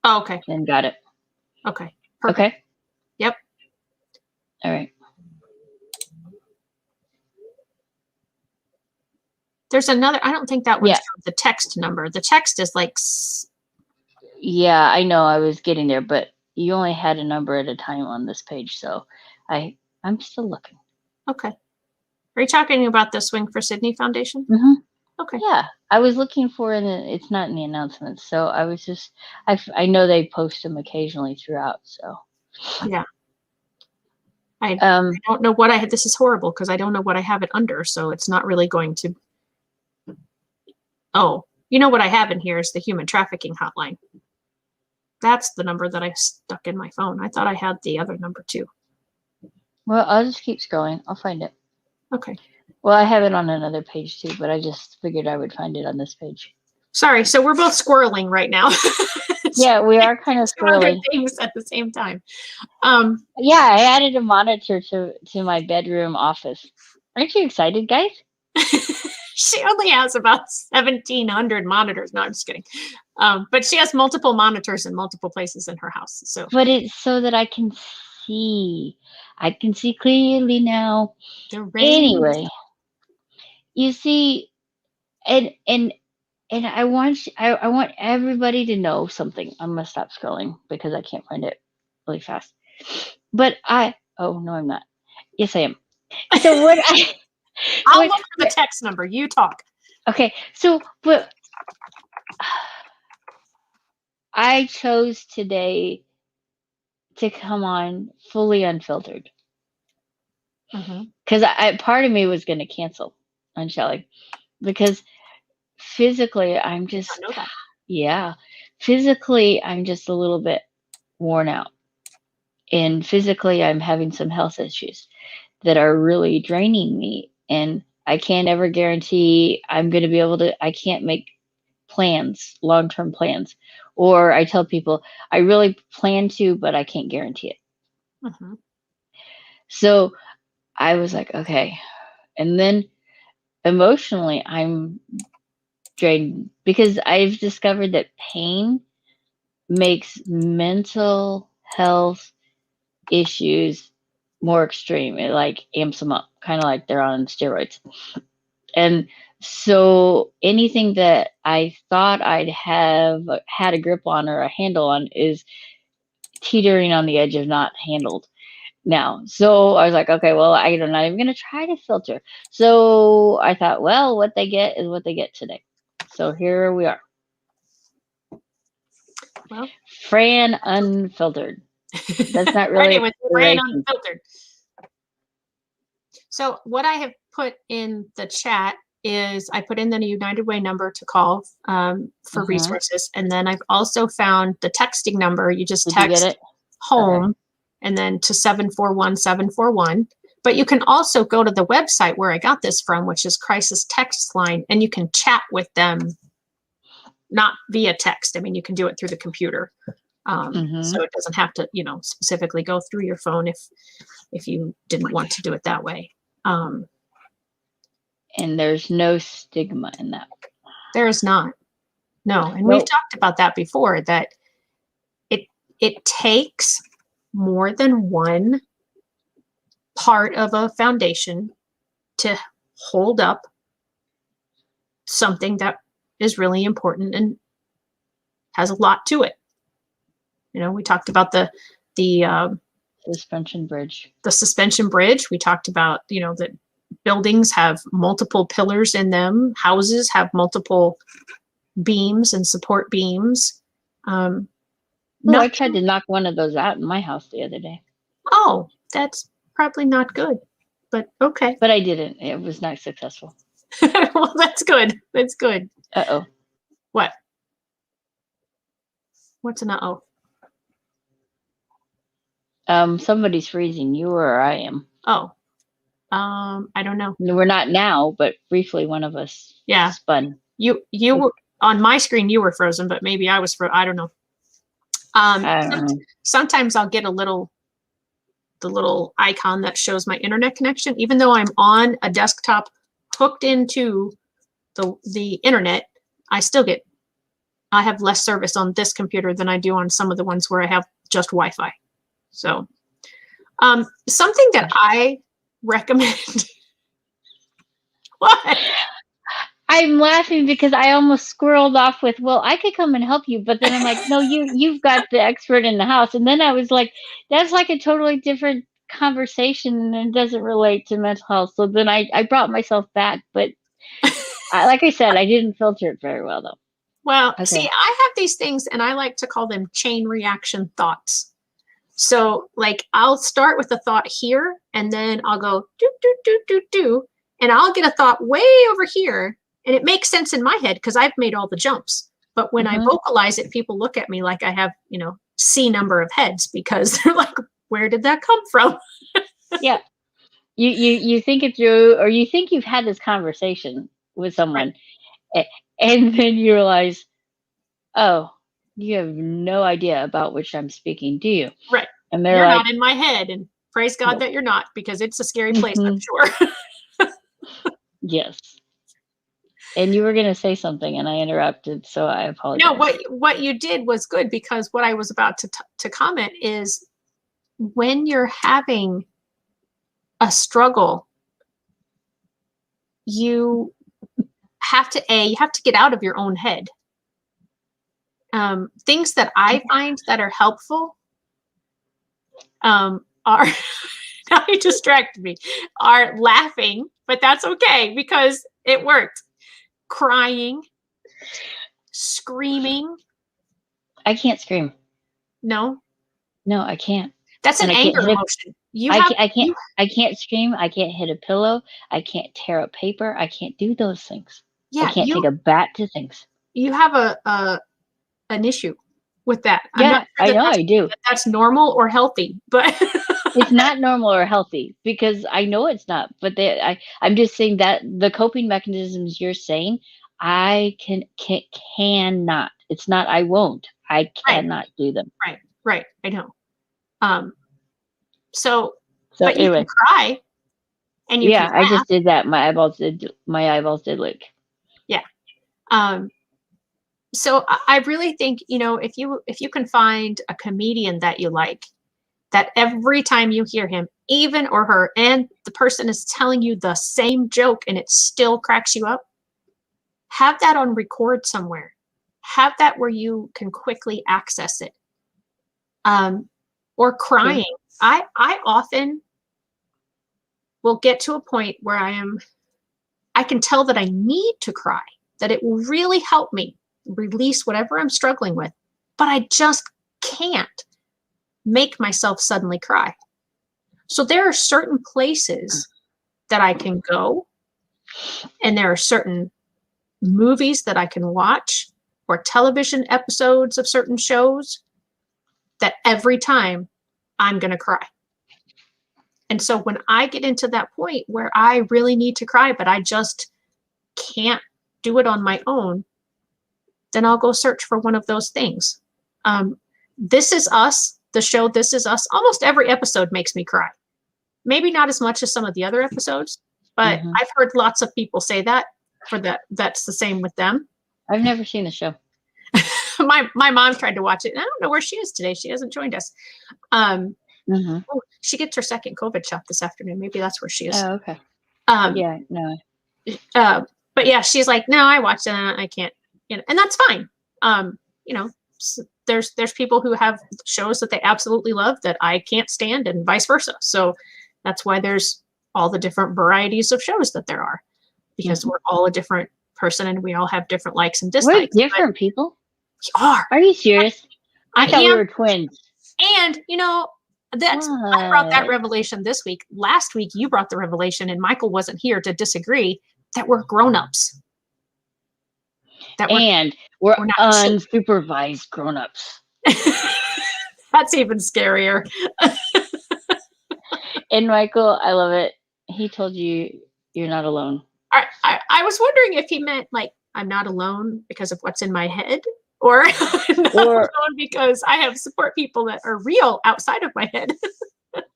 S1: Oh, okay.
S2: And got it.
S1: Okay, perfect.
S2: Okay.
S1: Yep.
S2: All right.
S1: There's another, I don't think that one's the text number. The text is like...
S2: Yeah, I know. I was getting there, but you only had a number at a time on this page, so I'm still looking.
S1: Okay. Are you talking about the Swing for Sydney Foundation?
S2: Mm-hmm.
S1: Okay.
S2: Yeah, I was looking for it, and it's not in the announcements, so I was just, I know they post them occasionally throughout, so.
S1: Yeah. I don't know what this is horrible because I don't know what I have it under, so it's not really going to. Oh, what I have in here is the human trafficking hotline. That's the number that I stuck in my phone. I thought I had the other number too.
S2: Well, I'll just keep scrolling. I'll find it.
S1: Okay.
S2: Well, I have it on another page too, but I just figured I would find it on this page.
S1: Sorry, so we're both squirreling right now.
S2: Yeah, we are kind of squirreling.
S1: Things at the same time.
S2: Yeah, I added a monitor to my bedroom office. Aren't you excited, guys?
S1: She only has about 1,700 monitors. No, I'm just kidding. But she has multiple monitors in multiple places in her house. So,
S2: but it's so that I can see. I can see clearly now. Anyway, you see, and I want everybody to know something. I'm gonna stop scrolling because I can't find it really fast. But oh no, I'm not. Yes, I am. So what I
S1: I'll
S2: what
S1: look for the text number. You talk.
S2: okay. So but I chose today to come on fully unfiltered because I part of me was gonna cancel on Shelley because physically I'm
S1: I
S2: just
S1: know that.
S2: yeah, physically I'm just a little bit worn out. And physically I'm having some health issues that are really draining me, and I can't ever guarantee I'm going to be able to. I can't make plans, long-term plans, or I tell people I really plan to, but I can't guarantee it. So I was like, okay. And then emotionally I'm drained because I've discovered that pain makes mental health issues more extreme. It like amps them up, kind of like they're on steroids. And so anything that I thought I'd have had a grip on or a handle on is teetering on the edge of not handled now. So I was like, okay, well, I'm not even going to try to filter. So I thought, well, what they get is what they get today. So here we are.
S1: Well,
S2: Fran unfiltered. That's not really
S1: with Fran unfiltered. So what I have put in the chat is I put in the United Way number to call for resources. And then I've also found the texting number. You just text home and then to 741-741. But you can also go to the website where I got this from, which is Crisis Text Line, and you can chat with them, not via text. I mean, you can do it through the computer. So it doesn't have to, specifically go through your phone if you didn't want to do it that way.
S2: And there's no stigma in that.
S1: There is not. No. And we've talked about that before, that it takes more than one part of a foundation to hold up something that is really important and has a lot to it. We talked about the
S2: suspension bridge.
S1: The suspension bridge. We talked about, that buildings have multiple pillars in them. Houses have multiple beams and support beams.
S2: I tried to knock one of those out in my house the other day.
S1: Oh, that's probably not good, but okay.
S2: But I didn't. It was not successful.
S1: Well, that's good. That's good.
S2: Uh-oh.
S1: What? What's an uh-oh?
S2: Somebody's freezing. You or I am.
S1: Oh. I don't know.
S2: We're not now, but briefly one of us spun.
S1: You were on my screen, you were frozen, but maybe I was I don't know.
S2: I don't know.
S1: Sometimes I'll get the little icon that shows my internet connection, even though I'm on a desktop hooked into the internet. I have less service on this computer than I do on some of the ones where I have just Wi-Fi. So, something that I recommend. What?
S2: I'm laughing because I almost squirreled off with, well, I could come and help you, but then I'm like, no, you've got the expert in the house. And then I was like, that's like a totally different conversation and doesn't relate to mental health. So then I brought myself back, but like I said, I didn't filter it very well though.
S1: Well, see, I have these things and I like to call them chain reaction thoughts. So like I'll start with a thought here and then I'll go do, do, do, do, do. And I'll get a thought way over here. And it makes sense in my head because I've made all the jumps. But when I vocalize it, people look at me like I have, C number of heads because they're like, where did that come from?
S2: Yeah. You think it through, or you think you've had this conversation with someone, and then you realize, oh, you have no idea about which I'm speaking, do you?
S1: Right.
S2: And they're
S1: you're
S2: like,
S1: not in my head. And praise God that you're not, because it's a scary place, I'm sure.
S2: Yes. And you were going to say something and I interrupted, so I apologize.
S1: No, what you did was good, because what I was about to comment is when you're having a struggle, you you have to get out of your own head. Things that I find that are helpful are now you distracted me, are laughing, but that's okay because it worked. Crying, screaming.
S2: I can't scream.
S1: No,
S2: I can't.
S1: that's an
S2: And I can't
S1: anger
S2: hit
S1: emotion. You have you
S2: I can't scream. I can't hit a pillow. I can't tear up paper. I can't do those things. I
S1: yeah,
S2: can't take a bat to things.
S1: you have an issue with that. I'm not
S2: Yeah,
S1: sure
S2: I know I do.
S1: that's normal or healthy, but
S2: It's not normal or healthy because I know it's not. But I'm just saying that the coping mechanisms you're saying, I cannot. It's not I won't. I
S1: right,
S2: cannot do them.
S1: right. I know. Um, so,
S2: So
S1: but you can
S2: anyway,
S1: cry and you can
S2: yeah, I
S1: laugh.
S2: just did that. My eyeballs did leak.
S1: Yeah. Um, so I really think, if you can find a comedian that you like, that every time you hear him, even or her, and the person is telling you the same joke and it still cracks you up, have that on record somewhere. Have that where you can quickly access it. Or
S2: True.
S1: crying. I often will get to a point where I can tell that I need to cry, that it will really help me release whatever I'm struggling with, but I just can't make myself suddenly cry. So there are certain places that I can go, and there are certain movies that I can watch or television episodes of certain shows that every time I'm going to cry. And so when I get into that point where I really need to cry, but I just can't do it on my own, then I'll go search for one of those things. This Is Us, the show This Is Us, almost every episode makes me cry. Maybe not as much as some of the other episodes, but I've heard lots of people say that's the same with them.
S2: I've never seen the show.
S1: My mom tried to watch it, and I don't know where she is today. She hasn't joined us. She gets her second COVID shot this afternoon. Maybe that's where she is.
S2: Oh, okay. Yeah, no.
S1: But yeah, she's like, no, I watched it and I can't, and that's fine. There's people who have shows that they absolutely love that I can't stand, and vice versa. So that's why there's all the different varieties of shows that there are, because we're all a different person and we all have different likes and dislikes.
S2: We're different people.
S1: We are.
S2: Are you serious? I thought we were twins.
S1: And I brought that revelation this week. Last week you brought the revelation, and Michael wasn't here to disagree, that we're grown-ups.
S2: We're unsupervised grown-ups.
S1: That's even scarier.
S2: And Michael, I love it. He told you you're not alone.
S1: I was wondering if he meant like I'm not alone because of what's in my head, or alone because I have support people that are real outside of my head.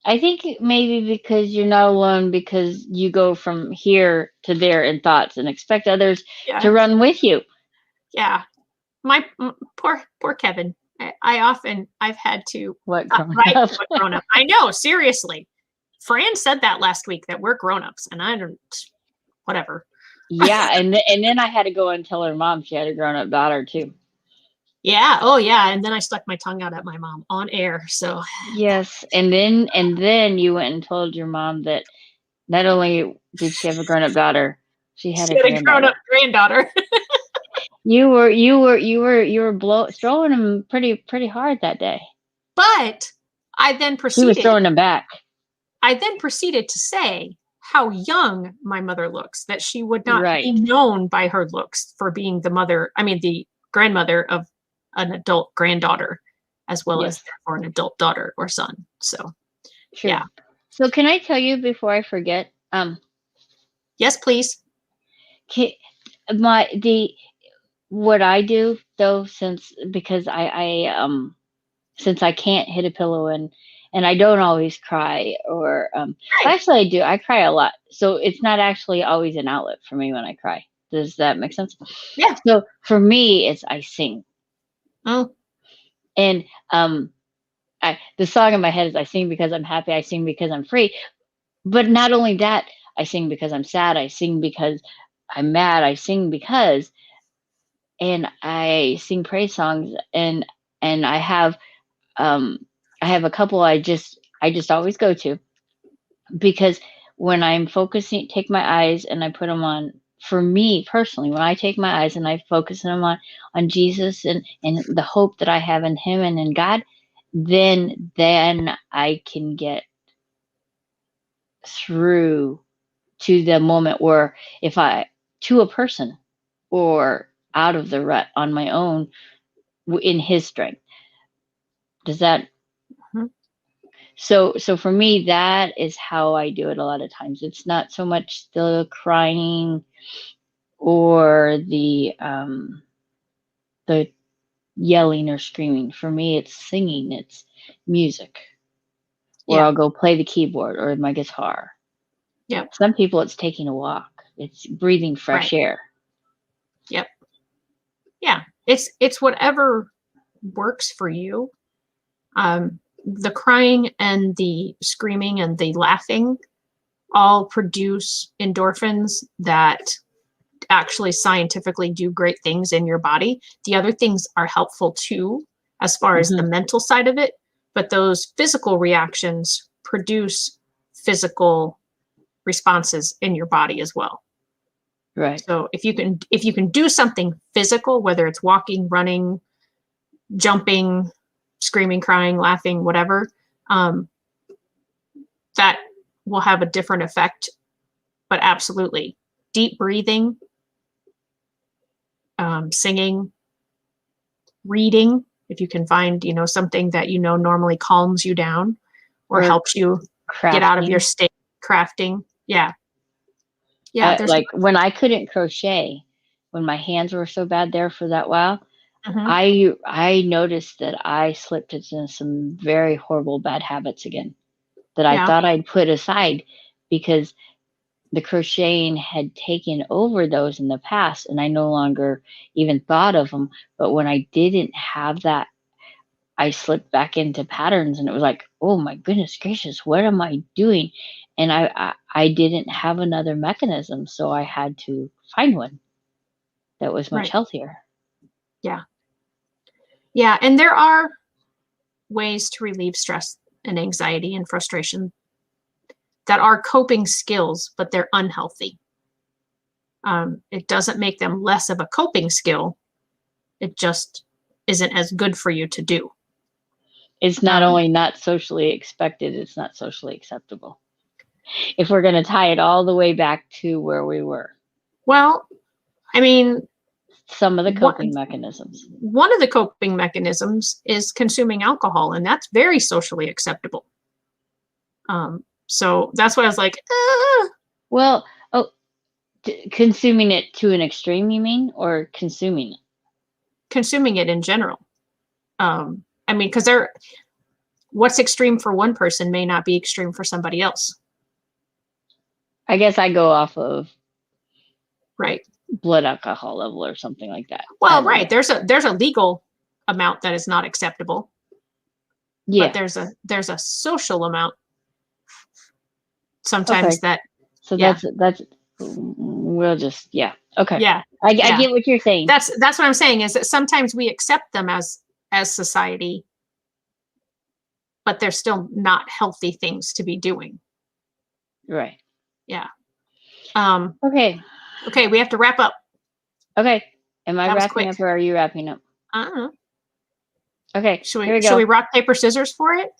S2: I think maybe because you're not alone because you go from here to there in thoughts and expect others to run with you.
S1: Yeah. My poor Kevin. I've had to
S2: write what
S1: grown up. I know, seriously. Fran said that last week, that we're grown-ups, and I don't, whatever.
S2: Yeah, and then I had to go and tell her mom she had a grown-up daughter too.
S1: Yeah. Oh yeah. And then I stuck my tongue out at my mom on air. So
S2: yes. And then you went and told your mom that not only did she have a grown-up daughter, she had a
S1: grown-up granddaughter.
S2: You were throwing him pretty hard that day.
S1: But I then proceeded.
S2: He was throwing him back.
S1: I then proceeded to say how young my mother looks, that she would not be known by her looks for being the grandmother of an adult granddaughter, as well as for an adult daughter or son. So, yeah.
S2: So can I tell you before I forget?
S1: Yes, please.
S2: What I do though, since I can't hit a pillow and I don't always cry, or actually I do. I cry a lot, so it's not actually always an outlet for me when I cry. Does that make sense?
S1: Yeah.
S2: So for me, it's I sing.
S1: Oh.
S2: And the song in my head is I sing because I'm happy. I sing because I'm free. But not only that, I sing because I'm sad. I sing because I'm mad, I sing because, and I sing praise songs, and I have a couple I just always go to, because when I'm focusing, take my eyes and I put them on, for me personally, when I take my eyes and I focus them on Jesus, and the hope that I have in him and in God, then I can get through to the moment where, if I, to a person, or out of the rut on my own, in his strength. Does that,
S1: Mhm.
S2: so for me, that is how I do it a lot of times. It's not so much the crying or the yelling or screaming. For me, it's singing, it's music, or
S1: Yeah.
S2: I'll go play the keyboard or my guitar.
S1: Yep.
S2: Some people, it's taking a walk, it's breathing fresh
S1: Right.
S2: air.
S1: Yep. Yeah. It's whatever works for you. The crying and the screaming and the laughing all produce endorphins that actually scientifically do great things in your body. The other things are helpful too, as far as the
S2: Hmm.
S1: mental side of it, but those physical reactions produce physical responses in your body as well.
S2: Right.
S1: So if you can do something physical, whether it's walking, running, jumping, screaming, crying, laughing, whatever, um, that will have a different effect. But absolutely, deep breathing, singing, reading, if you can find, something that normally calms you down or
S2: Or
S1: helps you get out of your
S2: crafting.
S1: state. Crafting, yeah, yeah. There's.
S2: Like when I couldn't crochet, when my hands were so bad there for that while,
S1: Mhm.
S2: I noticed that I slipped into some very horrible bad habits again, that I
S1: Yeah,
S2: thought I'd put aside, because the crocheting had taken over those in the past, and I no longer even thought of them. But when I didn't have that, I slipped back into patterns, and it was like, oh my goodness gracious, what am I doing? And I didn't have another mechanism, so I had to find one that was much
S1: right.
S2: healthier.
S1: Yeah, yeah. And there are ways to relieve stress and anxiety and frustration that are coping skills, but they're unhealthy. It doesn't make them less of a coping skill. It just isn't as good for you to do.
S2: It's not
S1: Um,
S2: only not socially expected, it's not socially acceptable. If we're going to tie it all the way back to where we were,
S1: well, I mean,
S2: some of the
S1: one
S2: coping mechanisms.
S1: one of the coping mechanisms is consuming alcohol, and that's very socially acceptable. So that's why I was like,
S2: Well, oh, consuming it to an extreme, you mean, or consuming it?
S1: consuming it in general. I mean, because what's extreme for one person may not be extreme for somebody else,
S2: I guess I go off of
S1: right?
S2: blood alcohol level or something like that. I
S1: Well,
S2: don't
S1: right.
S2: know.
S1: There's a legal amount that is not acceptable, but
S2: Yeah.
S1: there's a social amount sometimes
S2: Okay.
S1: that,
S2: So
S1: yeah,
S2: that's we'll just, yeah. Okay.
S1: yeah,
S2: I
S1: yeah.
S2: get what you're saying.
S1: That's what I'm saying, is that sometimes we accept them as society, but they're still not healthy things to be doing.
S2: Right.
S1: Yeah. Um,
S2: Okay.
S1: okay, we have to wrap up.
S2: Okay. Am I
S1: That was
S2: wrapping
S1: quick.
S2: up, or are you wrapping up?
S1: I don't know.
S2: Okay.
S1: Should
S2: Here
S1: we
S2: we
S1: should
S2: go.
S1: we rock paper scissors for it?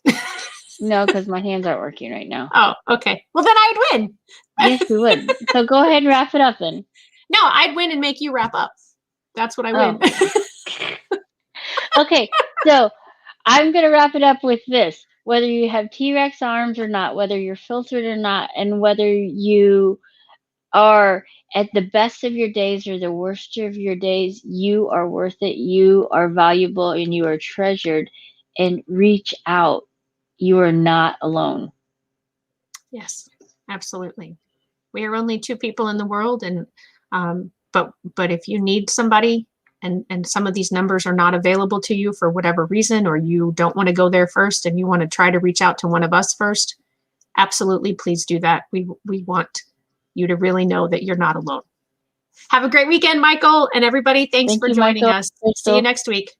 S2: No, because my hands aren't working right now.
S1: Oh, okay. Well, then I'd win.
S2: Yes, you would. So go ahead and wrap it up then.
S1: No, I'd win and make you wrap up. That's what I win.
S2: Oh. Okay. So I'm going to wrap it up with this. Whether you have T-Rex arms or not, whether you're filtered or not, and whether you are at the best of your days or the worst of your days, you are worth it. You are valuable and you are treasured. And reach out. You are not alone.
S1: Yes, absolutely. We are only two people in the world, and but if you need somebody, and some of these numbers are not available to you for whatever reason, or you don't want to go there first and you want to try to reach out to one of us first, absolutely, please do that. We want you to really know that you're not alone. Have a great weekend, Michael, and everybody. Thanks
S2: Thank
S1: for
S2: you,
S1: joining
S2: Michael.
S1: us. See you
S2: Crystal.
S1: next week.